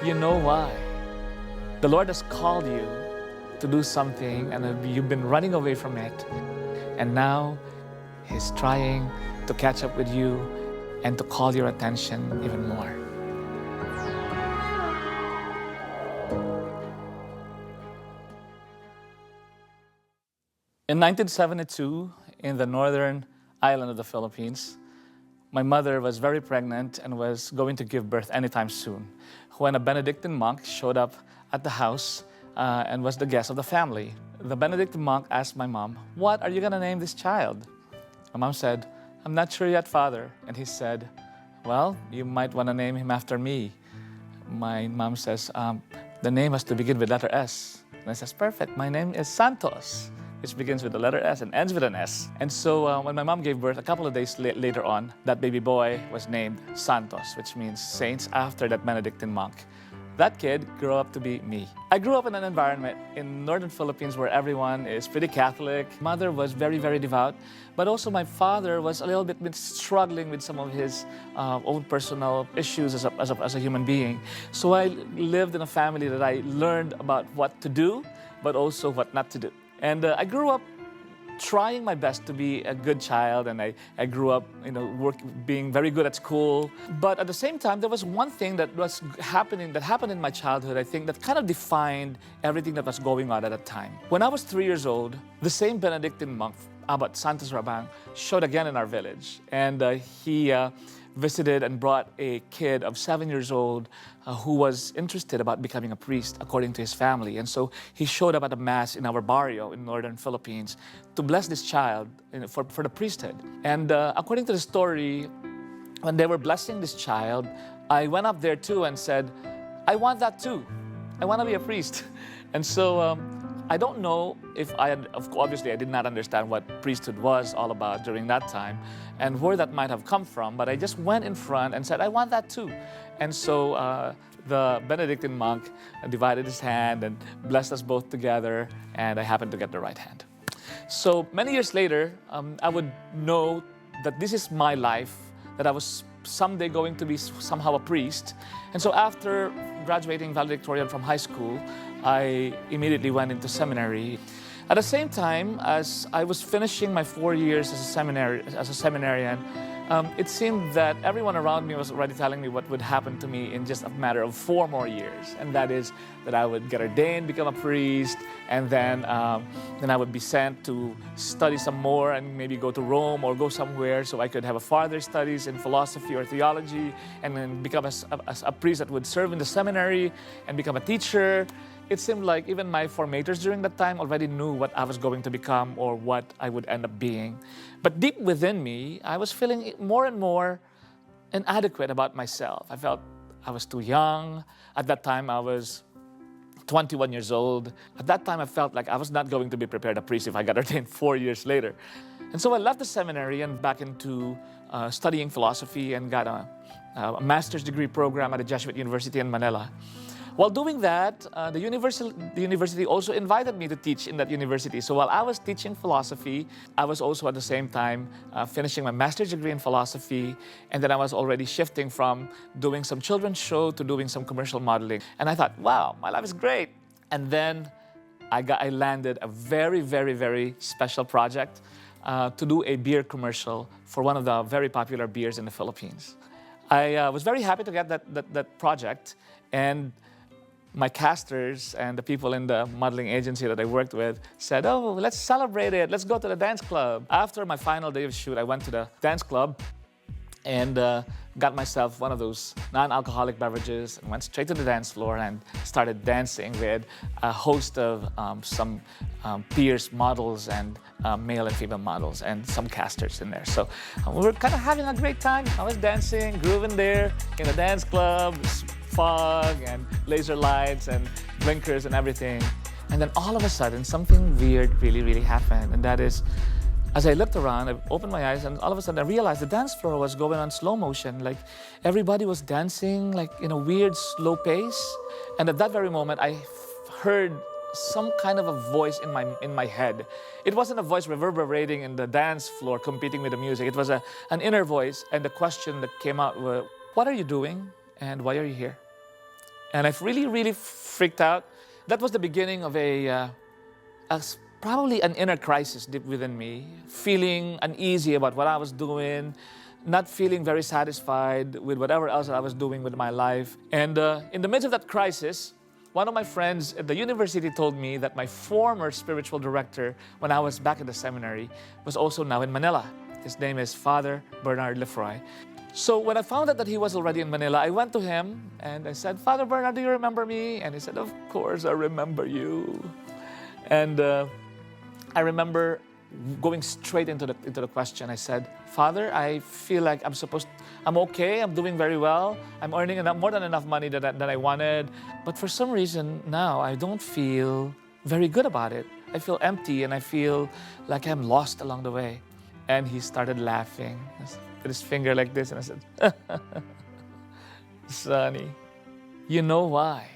you know why. The Lord has called you to do something and you've been running away from it. And now He's trying to catch up with you and to call your attention even more. In 1972, in the northern island of the Philippines, my mother was very pregnant and was going to give birth anytime soon when a Benedictine monk showed up at the house and was the guest of the family. The Benedictine monk asked my mom, "What are you going to name this child?" My mom said, "I'm not sure yet, Father." And he said, "Well, you might want to name him after me." My mom says, "The name has to begin with letter S." And I says, "Perfect, my name is Santos," which begins with the letter S and ends with an S. And so when my mom gave birth, a couple of days later on, that baby boy was named Santos, which means saints, after that Benedictine monk. That kid grew up to be me. I grew up in an environment in northern Philippines where everyone is pretty Catholic. Mother was very, very devout, but also my father was a little bit struggling with some of his own personal issues as a human being. So I lived in a family that I learned about what to do, but also what not to do. And I grew up trying my best to be a good child, and I grew up, being very good at school. But at the same time, there was one thing that happened in my childhood, I think, that kind of defined everything that was going on at that time. When I was 3 years old, the same Benedictine monk, Abat Santos Rabang, showed again in our village, and he visited and brought a kid of 7 years old who was interested about becoming a priest according to his family. And so he showed up at a mass in our barrio in northern Philippines to bless this child for the priesthood. And according to the story, when they were blessing this child, I went up there too and said, "I want that too. I want to be a priest." And so I don't know if obviously I did not understand what priesthood was all about during that time and where that might have come from, but I just went in front and said, "I want that too." And so the Benedictine monk divided his hand and blessed us both together, and I happened to get the right hand. So many years later, I would know that this is my life, that I was someday going to be somehow a priest. And so after graduating valedictorian from high school, I immediately went into seminary. At the same time, as I was finishing my 4 years as a seminarian, it seemed that everyone around me was already telling me what would happen to me in just a matter of 4 more years. And that is that I would get ordained, become a priest, and then I would be sent to study some more and maybe go to Rome or go somewhere so I could have a further studies in philosophy or theology, and then become a priest that would serve in the seminary and become a teacher. It seemed like even my formators during that time already knew what I was going to become or what I would end up being. But deep within me, I was feeling more and more inadequate about myself. I felt I was too young. At that time, I was 21 years old. At that time, I felt like I was not going to be prepared a priest if I got ordained 4 years later. And so I left the seminary and back into studying philosophy and got a master's degree program at a Jesuit university in Manila. While doing that, the university also invited me to teach in that university. So while I was teaching philosophy, I was also at the same time finishing my master's degree in philosophy, and then I was already shifting from doing some children's show to doing some commercial modeling. And I thought, wow, my life is great. And then I landed a very, very, very special project to do a beer commercial for one of the very popular beers in the Philippines. I was very happy to get that project, and my casters and the people in the modeling agency that I worked with said, "Oh, let's celebrate it. Let's go to the dance club." After my final day of shoot, I went to the dance club and got myself one of those non-alcoholic beverages and went straight to the dance floor and started dancing with a host of some peers, models, and male and female models, and some casters in there. So we were kind of having a great time. I was dancing, grooving there in the dance club, fog and laser lights and blinkers and everything. And then all of a sudden, something weird really happened. And that is, as I looked around, I opened my eyes, and all of a sudden I realized the dance floor was going on slow motion. Like everybody was dancing like in a weird slow pace. And at that very moment, I heard some kind of a voice in my head. It wasn't a voice reverberating in the dance floor competing with the music. It was an inner voice, and the question that came out was, "What are you doing? And why are you here?" And I've really, really freaked out. That was the beginning of probably an inner crisis deep within me, feeling uneasy about what I was doing, not feeling very satisfied with whatever else I was doing with my life. And in the midst of that crisis, one of my friends at the university told me that my former spiritual director, when I was back in the seminary, was also now in Manila. His name is Father Bernard Lefroy. So when I found out that he was already in Manila, I went to him and I said, Father Bernard, do you remember me? And he said, of course I remember you. And I remember going straight into the question. I said, Father, I feel like I'm okay, I'm doing very well, I'm earning more than enough money that I wanted, but for some reason now I don't feel very good about it. I feel empty and I feel like I'm lost along the way. And he started laughing with his finger like this, and I said, Sonny, you know why?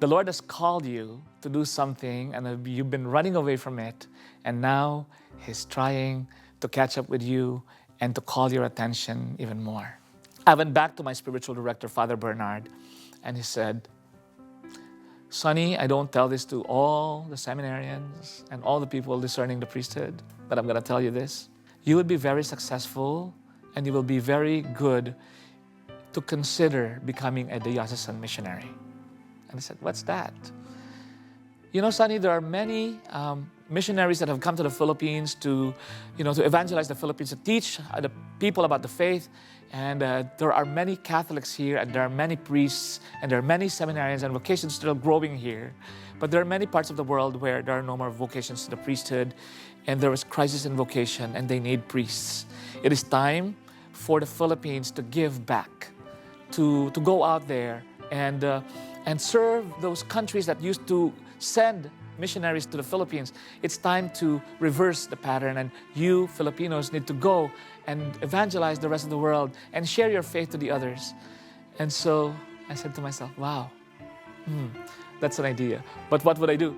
The Lord has called you to do something and you've been running away from it, and now He's trying to catch up with you and to call your attention even more. I went back to my spiritual director, Father Bernard, and he said, Sonny, I don't tell this to all the seminarians and all the people discerning the priesthood, but I'm going to tell you this. You will be very successful and you will be very good to consider becoming a diocesan missionary. And I said, what's that? You know, Sonny, there are many missionaries that have come to the Philippines to evangelize the Philippines, to teach the people about the faith. And there are many Catholics here, and there are many priests, and there are many seminarians and vocations still growing here. But there are many parts of the world where there are no more vocations to the priesthood, and there is crisis in vocation, and they need priests. It is time for the Philippines to give back, to go out there and serve those countries that used to send missionaries to the Philippines. It's time to reverse the pattern, and you Filipinos need to go and evangelize the rest of the world and share your faith to the others. And so I said to myself, wow, that's an idea. But what would I do?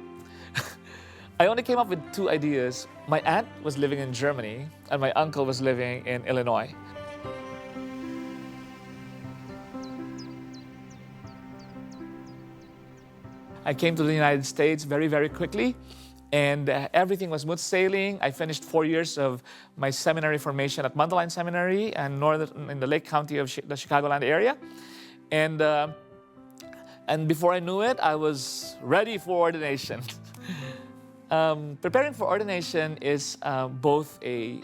I only came up with two ideas. My aunt was living in Germany and my uncle was living in Illinois. I came to the United States very, very quickly, and everything was smooth sailing. I finished 4 years of my seminary formation at Mundelein Seminary in the Lake County of the Chicagoland area. And before I knew it, I was ready for ordination. Preparing for ordination is both a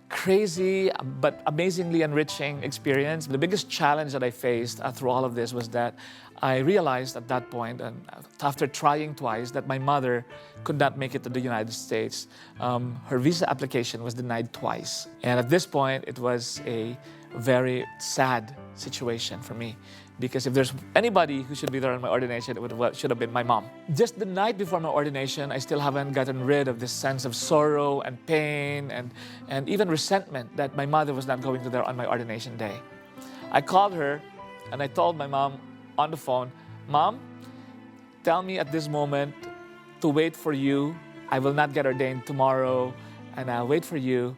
crazy but amazingly enriching experience. The biggest challenge that I faced through all of this was that I realized at that point, and after trying twice, that my mother could not make it to the United States. Her visa application was denied twice. And at this point, it was a very sad situation for me, because if there's anybody who should be there on my ordination, it should have been my mom. Just the night before my ordination, I still haven't gotten rid of this sense of sorrow and pain and even resentment that my mother was not going to there on my ordination day. I called her and I told my mom on the phone, Mom, tell me at this moment to wait for you. I will not get ordained tomorrow, and I'll wait for you,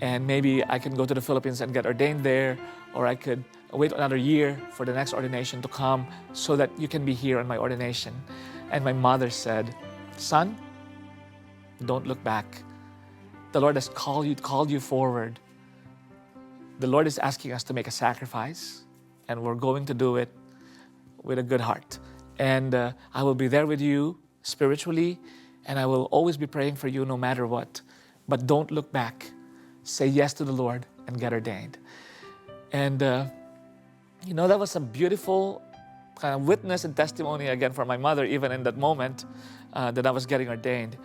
and maybe I can go to the Philippines and get ordained there, or I could wait another year for the next ordination to come so that you can be here on my ordination. And my mother said, son, don't look back. The Lord has called you forward. The Lord is asking us to make a sacrifice, and we're going to do it with a good heart. And I will be there with you spiritually, and I will always be praying for you no matter what. But don't look back. Say yes to the Lord and get ordained. And that was a beautiful kind of witness and testimony again for my mother, even in that moment that I was getting ordained.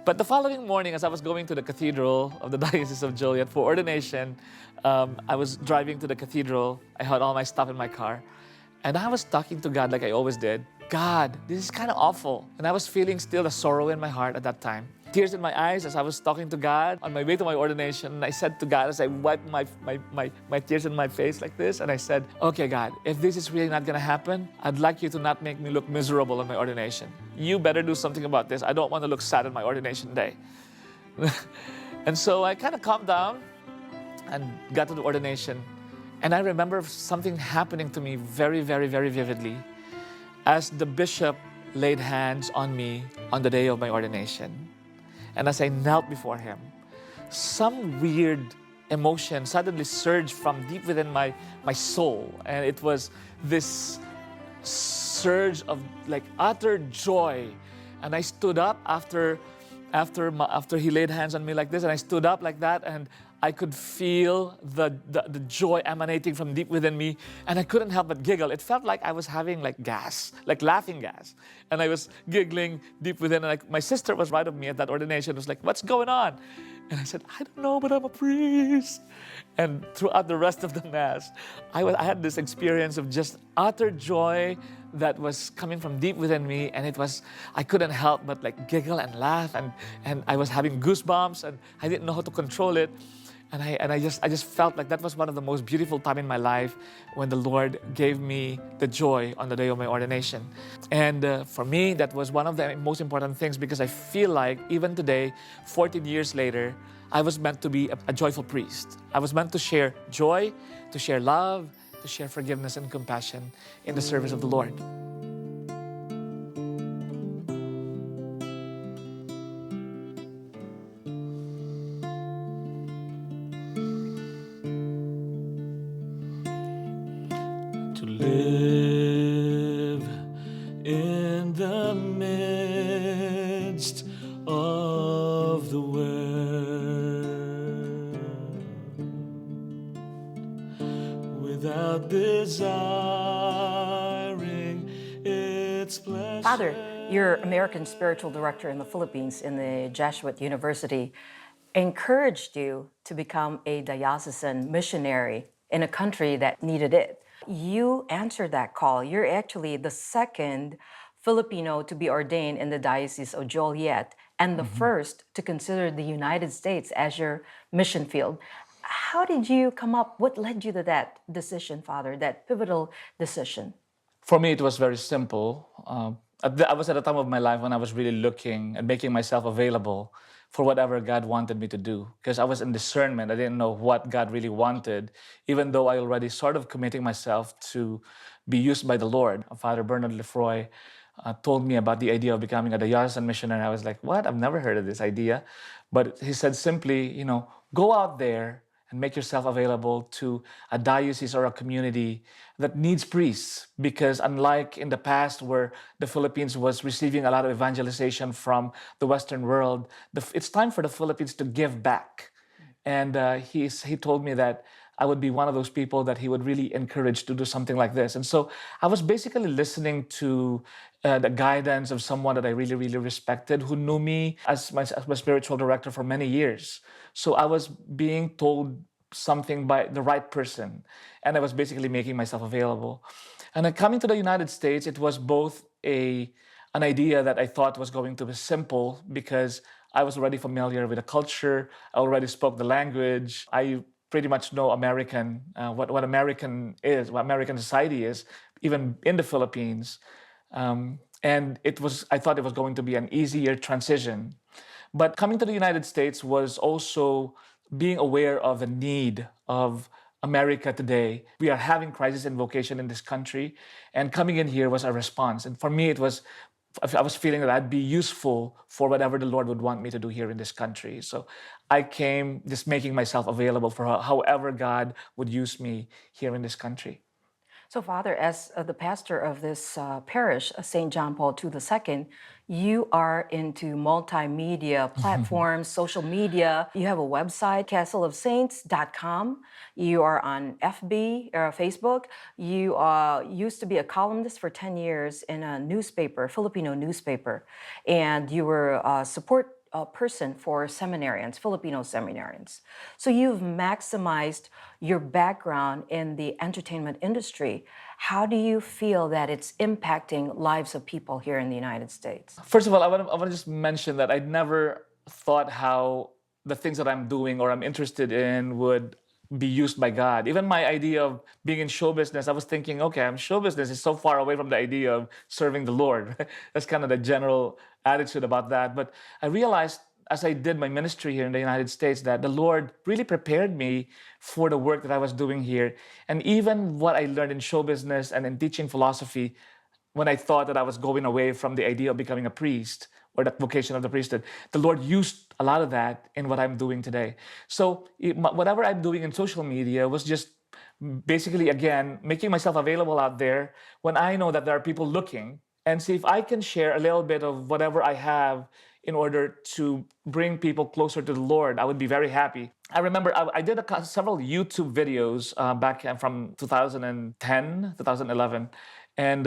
But the following morning, as I was going to the cathedral of the Diocese of Joliet for ordination, I was driving to the cathedral. I had all my stuff in my car. And I was talking to God like I always did. God, this is kind of awful. And I was feeling still the sorrow in my heart at that time. Tears in my eyes as I was talking to God on my way to my ordination. And I said to God as I wiped my tears in my face like this, and I said, okay, God, if this is really not going to happen, I'd like you to not make me look miserable on my ordination. You better do something about this. I don't want to look sad on my ordination day. And so I kind of calmed down and got to the ordination. And I remember something happening to me very, very, very vividly. As the bishop laid hands on me on the day of my ordination, and as I knelt before him, some weird emotion suddenly surged from deep within my soul. And it was this surge of like utter joy. And I stood up after he laid hands on me like this, and I stood up like that, and I could feel the joy emanating from deep within me, and I couldn't help but giggle. It felt like I was having like gas, like laughing gas, and I was giggling deep within. And my sister was right of me at that ordination. Was like, "What's going on?" And I said, "I don't know, but I'm a priest." And throughout the rest of the Mass, I had this experience of just utter joy that was coming from deep within me, and I couldn't help but like giggle and laugh, and I was having goosebumps, and I didn't know how to control it. And I just felt like that was one of the most beautiful time in my life when the Lord gave me the joy on the day of my ordination. And for me, that was one of the most important things, because I feel like even today, 14 years later, I was meant to be a joyful priest. I was meant to share joy, to share love, to share forgiveness and compassion in the service of the Lord. To live in the midst of the world without desiring its pleasure. Father, you're American Spiritual Director in the Philippines in the Jesuit University, encouraged you to become a diocesan missionary in a country that needed it. You answered that call. You're actually the second Filipino to be ordained in the Diocese of Joliet and the first to consider the United States as your mission field. How did you come up? What led you to that decision, Father, that pivotal decision? For me, it was very simple. I was at a time of my life when I was really looking and making myself available for whatever God wanted me to do, because I was in discernment. I didn't know what God really wanted, even though I already sort of committing myself to be used by the Lord. Father Bernard Lefroy told me about the idea of becoming a diocesan missionary. I was like, what? I've never heard of this idea. But he said simply, go out there and make yourself available to a diocese or a community that needs priests. Because unlike in the past where the Philippines was receiving a lot of evangelization from the Western world, it's time for the Philippines to give back. And he told me that I would be one of those people that he would really encourage to do something like this. And so I was basically listening to the guidance of someone that I really, really respected, who knew me as my spiritual director for many years. So I was being told something by the right person, and I was basically making myself available. And then coming to the United States, it was both an idea that I thought was going to be simple, because I was already familiar with the culture. I already spoke the language. I pretty much know American, what American is, what American society is, even in the Philippines. And I thought it was going to be an easier transition. But coming to the United States was also being aware of the need of America today. We are having crisis in vocation in this country, and coming in here was a response. And for me, I was feeling that I'd be useful for whatever the Lord would want me to do here in this country. So I came just making myself available for however God would use me here in this country. So, Father, as the pastor of this parish, St. John Paul II, you are into multimedia platforms, social media. You have a website, castleofsaints.com. You are on FB, Facebook. You used to be a columnist for 10 years in a newspaper, Filipino newspaper. And you were a support person for seminarians, Filipino seminarians. So you've maximized your background in the entertainment industry. How do you feel that it's impacting lives of people here in the United States? First of all, I want to just mention that I never thought how the things that I'm doing or I'm interested in would be used by God. Even my idea of being in show business, I was thinking, okay, show business is so far away from the idea of serving the Lord. That's kind of the general attitude about that. But I realized as I did my ministry here in the United States that the Lord really prepared me for the work that I was doing here. And even what I learned in show business and in teaching philosophy when I thought that I was going away from the idea of becoming a priest or that vocation of the priesthood, the Lord used a lot of that in what I'm doing today. So whatever I'm doing in social media was just basically, again, making myself available out there when I know that there are people looking, and see if I can share a little bit of whatever I have in order to bring people closer to the Lord. I would be very happy. I remember I did several YouTube videos back from 2010, 2011, and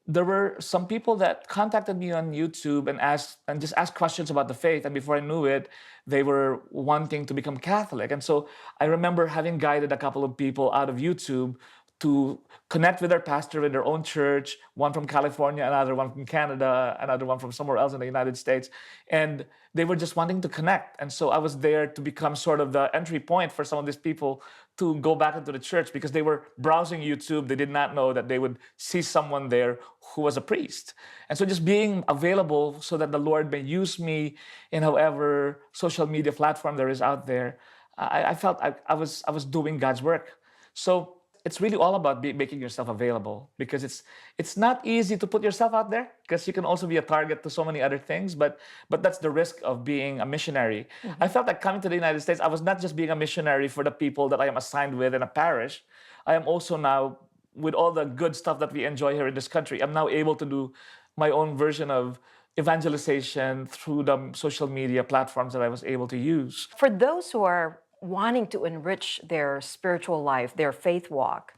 there were some people that contacted me on YouTube and just asked questions about the faith. And before I knew it, they were wanting to become Catholic. And so I remember having guided a couple of people out of YouTube to connect with their pastor in their own church, one from California, another one from Canada, another one from somewhere else in the United States. And they were just wanting to connect. And so I was there to become sort of the entry point for some of these people to go back into the church, because they were browsing YouTube. They did not know that they would see someone there who was a priest. And so just being available so that the Lord may use me in however social media platform there is out there, I felt I was doing God's work. So it's really all about making yourself available, because it's not easy to put yourself out there, because you can also be a target to so many other things, but that's the risk of being a missionary. I felt like coming to the United States, I was not just being a missionary for the people that I am assigned with in a parish. I am also now, with all the good stuff that we enjoy here in this country, I'm now able to do my own version of evangelization through the social media platforms that I was able to use. For those who are wanting to enrich their spiritual life, their faith walk,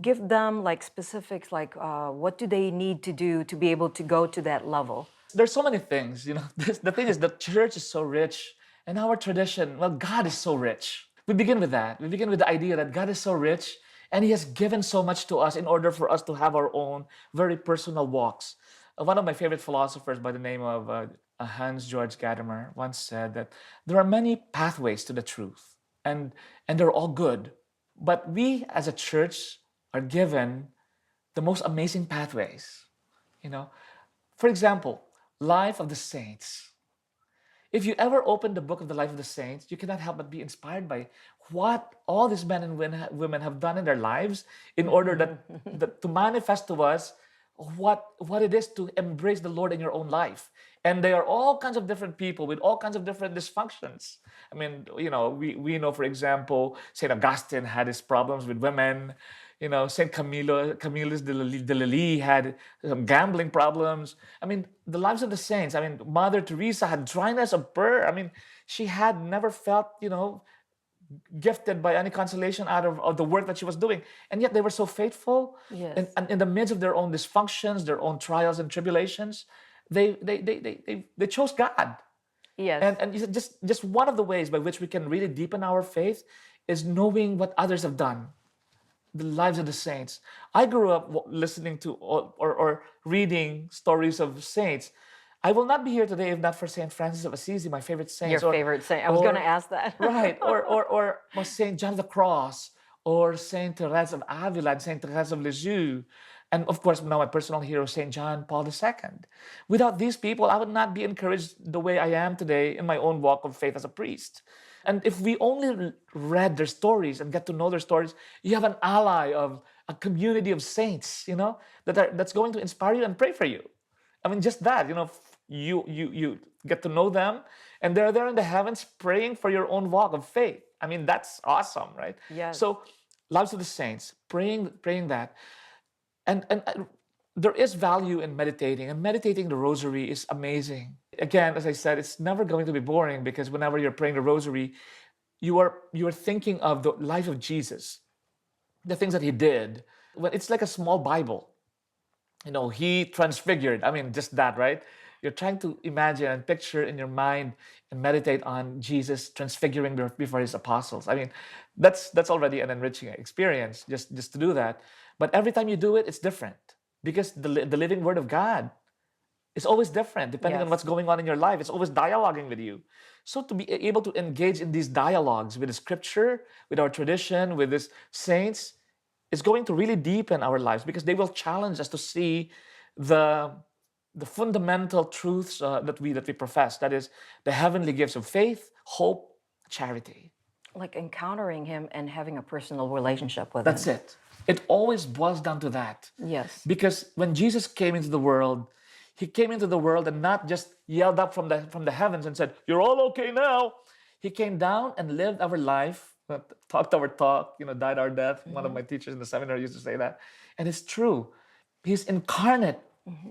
give them like specifics, like what do they need to do to be able to go to that level? There's so many things, the thing is, the church is so rich, and our tradition, well, God is so rich. We begin with that. We begin with the idea that God is so rich, and He has given so much to us in order for us to have our own very personal walks. One of my favorite philosophers by the name of Hans George Gadamer once said that there are many pathways to the truth, and they're all good. But we as a church are given the most amazing pathways. For example, life of the saints. If you ever open the book of the life of the saints, you cannot help but be inspired by what all these men and women have done in their lives in order that to manifest to us what it is to embrace the Lord in your own life. And they are all kinds of different people with all kinds of different dysfunctions. I mean, we know, for example, St. Augustine had his problems with women. St. Camillus de Lilly had some gambling problems. I mean, the lives of the saints. I mean, Mother Teresa had dryness of birth. I mean, she had never felt, gifted by any consolation out of the work that she was doing. And yet they were so faithful. Yes. And in the midst of their own dysfunctions, their own trials and tribulations, they chose God. Yes. And just one of the ways by which we can really deepen our faith is knowing what others have done, the lives of the saints. I grew up listening to or reading stories of saints. I will not be here today if not for St. Francis of Assisi, my favorite saint. Your favorite saint. I was going to ask that. Right. Or St. John of the Cross, or St. Therese of Avila, and St. Therese of Lisieux. And of course, now my personal hero, St. John Paul II. Without these people, I would not be encouraged the way I am today in my own walk of faith as a priest. And if we only read their stories and get to know their stories, you have an ally of a community of saints, that's going to inspire you and pray for you. I mean, just that, you get to know them, and they're there in the heavens praying for your own walk of faith. I mean, that's awesome, right? Yes. So, lives of the saints, praying that. And there is value in meditating, and meditating the rosary is amazing. Again, as I said, it's never going to be boring, because whenever you're praying the rosary, you are thinking of the life of Jesus, the things that He did. When it's like a small Bible, He transfigured. I mean, just that, right? You're trying to imagine and picture in your mind and meditate on Jesus transfiguring before His apostles. I mean, that's already an enriching experience just to do that. But every time you do it, it's different, because the living Word of God is always different depending on what's going on in your life. It's always dialoguing with you. So to be able to engage in these dialogues with the Scripture, with our tradition, with these saints, is going to really deepen our lives, because they will challenge us to see the fundamental truths that we profess. That is the heavenly gifts of faith, hope, charity. Like encountering Him and having a personal relationship with That's Him. it. It always boils down to that. Yes. Because when Jesus came into the world, he came into the world and not just yelled up from the heavens and said, "You're all okay now." He came down and lived our life, talked our talk, died our death. One of my teachers in the seminary used to say that. And it's true. He's incarnate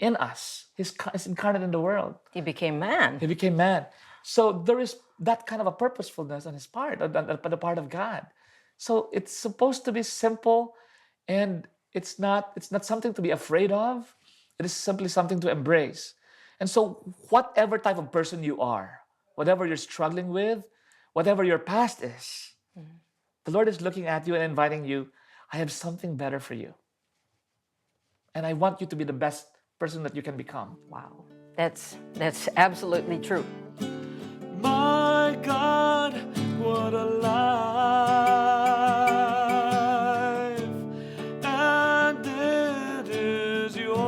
in us. He's incarnate in the world. He became man. He became man. So there is that kind of a purposefulness on his part, on the part of God. So it's supposed to be simple, and it's not something to be afraid of. It is simply something to embrace. And so whatever type of person you are, whatever you're struggling with, whatever your past is, the Lord is looking at you and inviting you, I have something better for you. And I want you to be the best person that you can become. Wow. That's absolutely true. My God, what a life, and it is yours,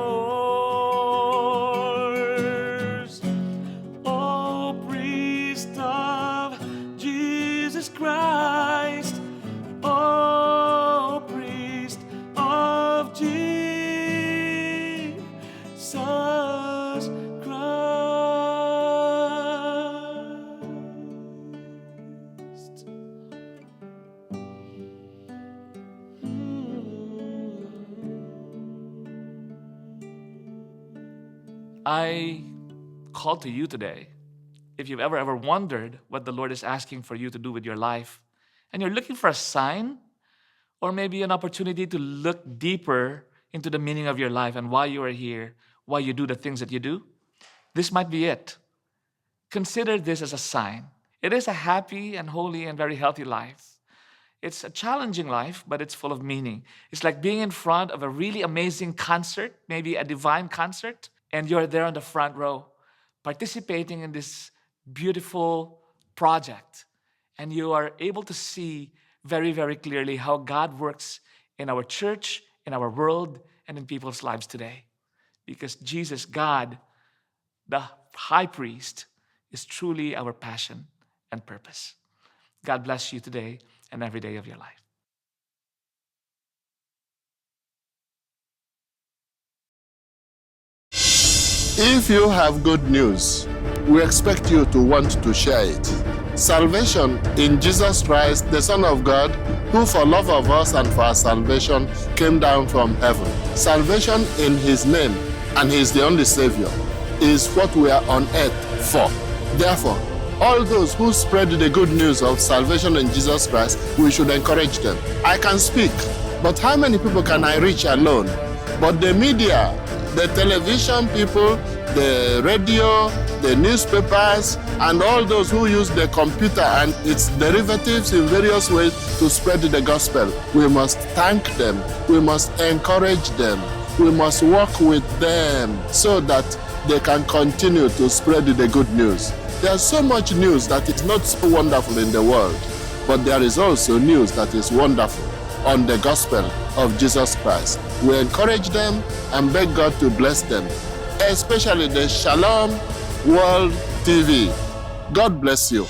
O priest of Jesus Christ, O priest of Jesus Christ. I call to you today, if you've ever wondered what the Lord is asking for you to do with your life, and you're looking for a sign, or maybe an opportunity to look deeper into the meaning of your life and why you are here, why you do the things that you do, this might be it. Consider this as a sign. It is a happy and holy and very healthy life. It's a challenging life, but it's full of meaning. It's like being in front of a really amazing concert, maybe a divine concert, and you're there on the front row, participating in this beautiful project. And you are able to see very, very clearly how God works in our church, in our world, and in people's lives today. Because Jesus, God, the high priest, is truly our passion and purpose. God bless you today and every day of your life. If you have good news, we expect you to want to share it. Salvation in Jesus Christ, the Son of God, who for love of us and for our salvation came down from heaven. Salvation in His name, and He is the only Savior, is what we are on earth for. Therefore, all those who spread the good news of salvation in Jesus Christ, we should encourage them. I can speak, but how many people can I reach alone? But the media, the television people, the radio, the newspapers, and all those who use the computer and its derivatives in various ways to spread the gospel, we must thank them, we must encourage them, we must work with them so that they can continue to spread the good news. There's so much news that is not so wonderful in the world, but there is also news that is wonderful on the gospel of Jesus Christ. We encourage them and beg God to bless them, especially the Shalom World TV. God bless you.